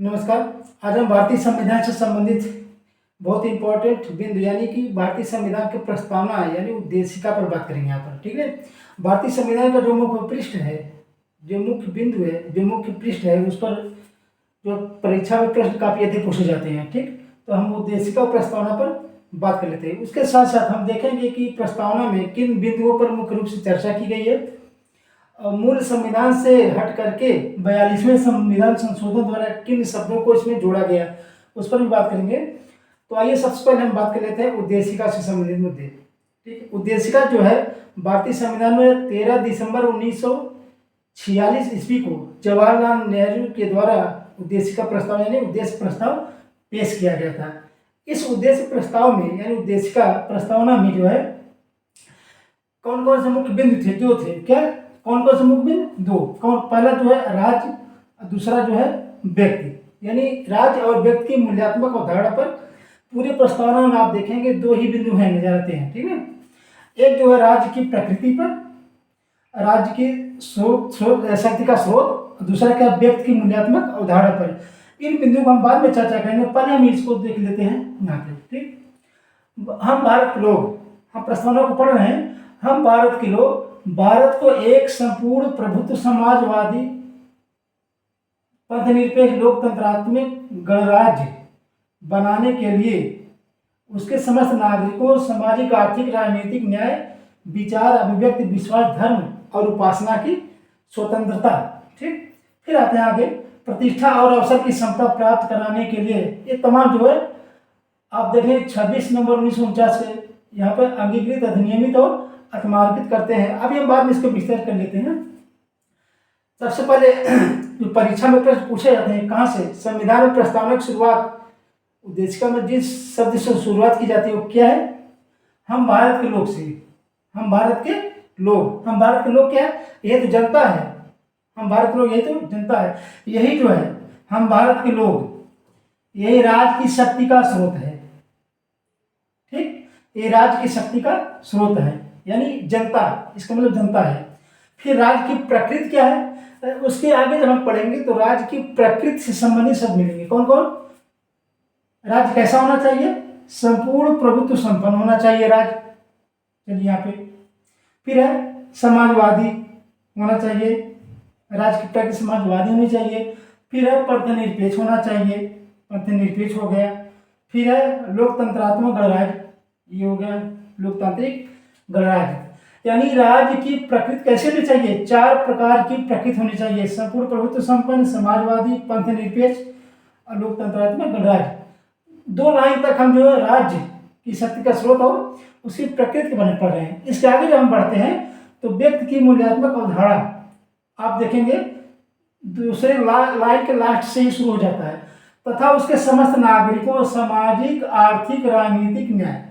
नमस्कार। आज हम भारतीय संविधान से संबंधित बहुत इम्पोर्टेंट बिंदु यानी कि भारतीय संविधान की प्रस्तावना यानी उद्देशिका पर बात करेंगे यहाँ पर। ठीक है। भारतीय संविधान का जो मुख्य पृष्ठ है, जो मुख्य बिंदु है, जो मुख्य पृष्ठ है, उस पर जो परीक्षा में प्रश्न काफ़ी अधिक पूछे जाते हैं। ठीक, तो हम उद्देशिका और प्रस्तावना पर बात कर लेते हैं। उसके साथ साथ हम देखेंगे कि प्रस्तावना में किन बिंदुओं पर मुख्य रूप से चर्चा की गई है। मूल संविधान से हट करके 42वें संविधान संशोधन द्वारा किन शब्दों को इसमें जोड़ा गया, उस पर भी बात करेंगे। तो आइए सबसे पहले हम बात कर लेते हैं उद्देशिका से संबंधित मुद्दे। ठीक है। उद्देशिका जो है भारतीय संविधान में 13 दिसंबर 1946 ईस्वी को जवाहरलाल नेहरू के द्वारा उद्देशिका प्रस्ताव यानी उद्देश्य प्रस्ताव पेश किया गया था। इस उद्देश्य प्रस्ताव में यानी उद्देशिका प्रस्तावना में जो है कौन कौन से मुख्य बिंदु थे, दो थे। क्या कौन कौन से मुख्य बिंदु? दो। कौन? पहला जो है राज्य, दूसरा जो है व्यक्ति। यानी राज्य और व्यक्ति की मूल्यात्मक अवधारणा पर पूरी प्रस्तावना में आप देखेंगे दो ही बिंदु हैं नजर आते हैं। ठीक है। एक जो है राज्य की प्रकृति पर, राज्य की शक्ति का स्रोत, दूसरा क्या व्यक्ति की मूल्यात्मक अवधारणा पर। इन बिंदुओं को हम बाद में चर्चा करेंगे, पहले हम इसको देख लेते हैं यहाँ पे। ठीक, हम भारत के लोग, हम प्रस्तावना को पढ़ रहे हैं। हम भारत के लोग भारत को एक संपूर्ण प्रभुत्व समाजवादी पंथनिरपेक्ष लोकतंत्रात्मक गणराज्य बनाने के लिए उसके समस्त नागरिकों सामाजिक आर्थिक राजनीतिक न्याय विचार अभिव्यक्ति विश्वास धर्म और उपासना की स्वतंत्रता। ठीक, फिर आते हैं आगे प्रतिष्ठा और अवसर की समता प्राप्त कराने के लिए ये तमाम जो है आप देखें 26 नवंबर 1949 से यहाँ पर अंगीकृत अधिनियमित और आत्मार्पित करते हैं। अभी हम बाद में इसको विस्तार कर लेते हैं। सबसे पहले जो परीक्षा में प्रश्न पूछे जाते हैं कहाँ से, संविधान में प्रस्तावना की शुरुआत उद्देशिका में जिस शब्द से शुरुआत की जाती है वो क्या है? हम भारत के लोग से। हम भारत के लोग, हम भारत के लोग क्या है? यही तो जनता है। हम भारत के लोग यही तो जनता है। यही जो है हम भारत के लोग, यही राज्य की शक्ति का स्रोत है। ठीक, ये राज्य की शक्ति का स्रोत है यानी जनता, इसका मतलब जनता है। फिर राज्य की प्रकृति क्या है, उसके आगे जब हम पढ़ेंगे तो राज्य की प्रकृति से संबंधित शब्द मिलेंगे। कौन कौन? राज्य कैसा होना चाहिए? संपूर्ण प्रभुत्व संपन्न होना चाहिए राज्य। चलिए यहाँ पे फिर है समाजवादी होना चाहिए, राज्य की प्रकृति समाजवादी होनी चाहिए। फिर है पंथनिरपेक्ष होना चाहिए, पंथनिरपेक्ष हो गया। फिर है लोकतंत्रात्मक गणराज्य, ये हो गया लोकतांत्रिक गणराज्य। यानी राज्य की प्रकृति कैसे होनी चाहिए? चार प्रकार की प्रकृति होनी चाहिए, संपूर्ण प्रभुत्व संपन्न, समाजवादी, पंथनिरपेक्ष और लोकतंत्रात्मक गणराज्य। दो लाइन तक हम जो है राज्य की शक्ति का स्रोत और उसकी प्रकृति के बारे में पढ़ रहे हैं। इसके आगे जब हम बढ़ते हैं तो व्यक्ति की मूल्यात्मक अवधारणा आप देखेंगे दूसरे लाइन के लास्ट से ही शुरू हो जाता है, तथा उसके समस्त नागरिकों सामाजिक आर्थिक राजनीतिक न्याय।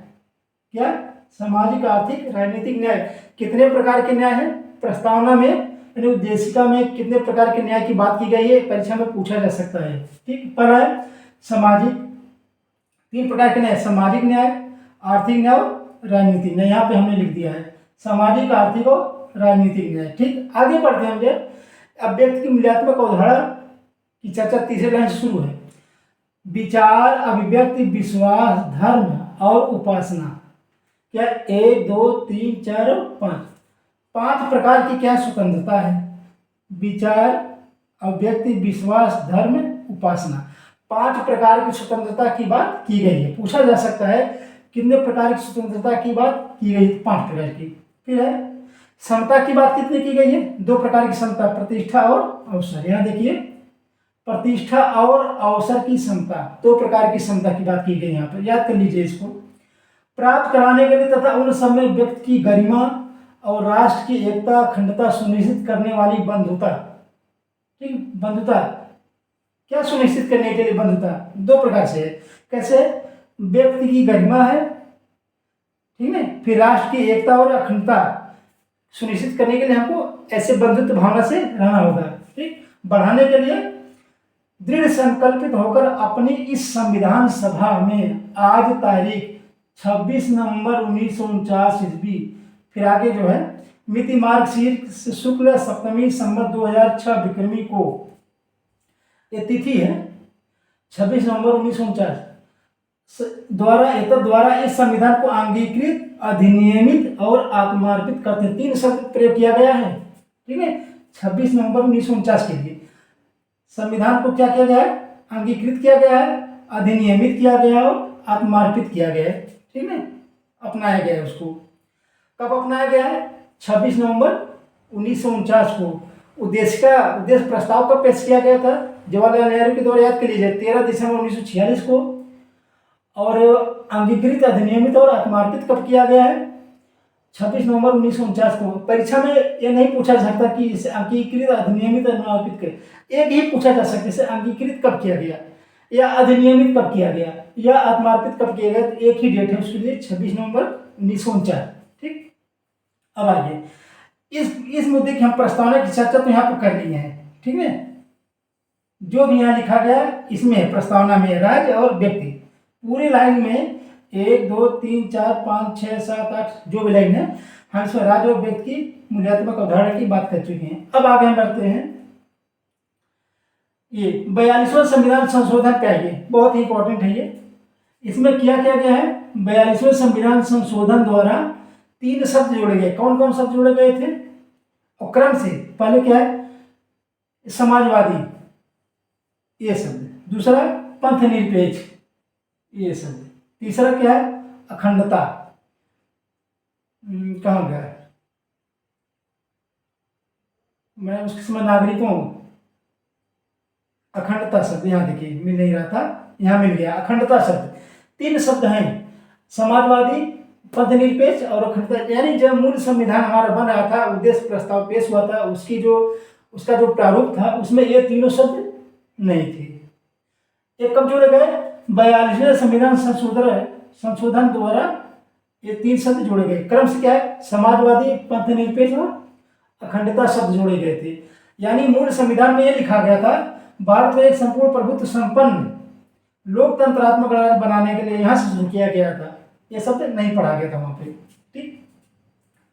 क्या? सामाजिक आर्थिक राजनीतिक न्याय। कितने प्रकार के न्याय हैं प्रस्तावना में यानी उद्देशिका में? कितने प्रकार के न्याय की बात की गई है, परीक्षा में पूछा जा सकता है। ठीक, पहला है सामाजिक, तीन प्रकार के न्याय, सामाजिक न्याय, आर्थिक न्याय और राजनीतिक न्याय। यहाँ पे हमने लिख दिया है सामाजिक आर्थिक और राजनीतिक न्याय। ठीक, आगे बढ़ते हैं हम। अब व्यक्ति की मूल्यात्मक अवधारणा की चर्चा तीसरे लाइन से शुरू है। विचार अभिव्यक्ति विश्वास धर्म और उपासना। क्या? 1 2 3 4 और 5, 5 प्रकार की क्या स्वतंत्रता है? विचार अभिव्यक्ति विश्वास धर्म उपासना, 5 प्रकार की स्वतंत्रता की बात की गई है। पूछा जा सकता है कितने प्रकार की स्वतंत्रता की बात की गई? 5 प्रकार की। फिर है समता की बात कितनी की गई है? 2 प्रकार की समता, प्रतिष्ठा और अवसर। यहाँ देखिए प्रतिष्ठा और अवसर की समता, 2 प्रकार की समता की बात की गई। यहाँ पर याद कर लीजिए इसको। प्राप्त कराने के लिए तथा उन समय व्यक्ति की गरिमा और राष्ट्र की एकता अखंडता सुनिश्चित करने वाली बंधुता। ठीक, बंधुता क्या सुनिश्चित करने के लिए? बंधुता 2 प्रकार से है। कैसे? व्यक्ति की गरिमा है, ठीक है, फिर राष्ट्र की एकता और अखंडता सुनिश्चित करने के लिए हमको ऐसे बंधुत्व भावना से रहना होगा। ठीक, बढ़ाने के लिए दृढ़ संकल्पित होकर अपनी इस संविधान सभा में आज तारीख 26 नवंबर 1949 ईस्वी, फिर आगे जो है मिति मार्गशीर्ष शुक्ल सप्तमी संवत 2006 विक्रमी को ये तिथि है, 26 नवंबर 1949 द्वारा इस संविधान को अंगीकृत, अधिनियमित और आत्मार्पित करते 3 शब्द प्रयोग किया गया है। ठीक है, 26 नवंबर 1949 के लिए संविधान को क्या किया गया है? अंगीकृत किया गया है, अधिनियमित किया गया है और आत्मार्पित किया गया है। ठीक है, अपनाया गया है। उसको कब अपनाया गया है? 26 नवंबर 1949 को। उद्देश्य प्रस्ताव कब पेश किया गया था? जवाहरलाल नेहरू के द्वारा, याद कर लीजिए, 13 दिसंबर 1946 को। और अंगीकृत, अधिनियमित और आत्मार्पित कब किया गया है? 26 नवंबर 1949 को। परीक्षा में ये नहीं पूछा जा सकता कि इसे अंगीकृत, अधिनियमित, आत्मार्पित कर, एक ही पूछा जा सकता है इसे अंगीकृत कब किया गया या अधिनियमित कब किया गया या आत्मार्पित कब किया गया। तो एक ही डेट है उसके लिए, 26 नवंबर 1949। ठीक, अब आइए इस मुद्दे की हम प्रस्तावना की चर्चा तो यहाँ पर कर ली है। ठीक है, जो भी यहाँ लिखा गया इसमें प्रस्तावना में राज्य और व्यक्ति पूरी लाइन में 1 2 3 4 5 6 7 8 जो भी लाइन है, हम इसमें राज्य और व्यक्ति की मूल्यात्मक अवधारणा की बात कर चुके हैं। अब आगे हम बढ़ते हैं। ये 42वां संविधान संशोधन क्या है? ये बहुत ही इंपॉर्टेंट है। ये इसमें क्या किया गया है? 42वें संविधान संशोधन द्वारा 3 शब्द जोड़े गए। कौन कौन शब्द जोड़े गए थे? और क्रम से पहले क्या है? समाजवादी, ये शब्द। दूसरा पंथ निरपेक्ष, ये शब्द। तीसरा क्या है? अखंडता। कहाँ गया मैं? उसके समय नागरिकों, अखंडता शब्द यहाँ देखिए मिल नहीं रहा था, यहाँ मिल गया। अखंडता शब्द 3 शब्द हैं, समाजवादी, पंथ निरपेक्ष और अखंडता। यानी जब मूल संविधान हमारा बन रहा था, उद्देश्य प्रस्ताव पेश हुआ था, उसका जो प्रारूप था उसमें ये तीनों शब्द नहीं थे। ये कब जोड़े गए? 42वें संविधान संशोधन द्वारा ये 3 शब्द जोड़े गए। क्रम से क्या है? समाजवादी, पंथ निरपेक्ष और अखंडता शब्द जोड़े गए थे। यानी मूल संविधान में ये लिखा गया था, भारत को एक संपूर्ण प्रभुत्व संपन्न लोकतंत्रात्मक राज्य बनाने के लिए यहाँ से शुरू किया गया था। ये शब्द नहीं पढ़ा गया था वहाँ पे। ठीक,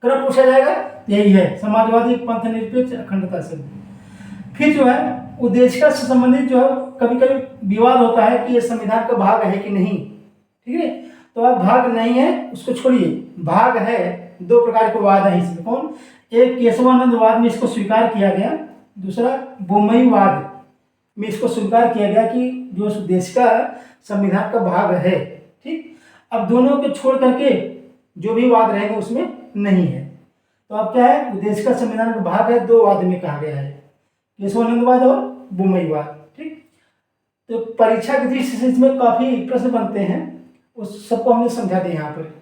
क्रम पूछा जाएगा यही है, समाजवादी, पंथ निरपेक्ष, अखंडता शब्द। फिर जो है उद्देश्य से संबंधित जो है कभी कभी विवाद होता है कि ये संविधान का भाग है कि नहीं। ठीक है, तो अब भाग नहीं है उसको छोड़िए, भाग है। 2 प्रकार के वाद है इसमें। कौन? एक केशवानंद वाद में इसको स्वीकार किया गया, दूसरा बोम्मई वाद में इसको स्वीकार किया गया कि जो देश का संविधान का भाग है। ठीक, अब दोनों को छोड़ करके जो भी वाद रहेंगे उसमें नहीं है। तो अब क्या है? देश का संविधान का भाग है, 2 वाद में कहा गया है, केशवानंदवाद और बोम्मईवाद। ठीक, तो परीक्षा की दृष्टि से इसमें काफी प्रश्न बनते हैं, उस सबको हमने समझा दिया यहाँ पर।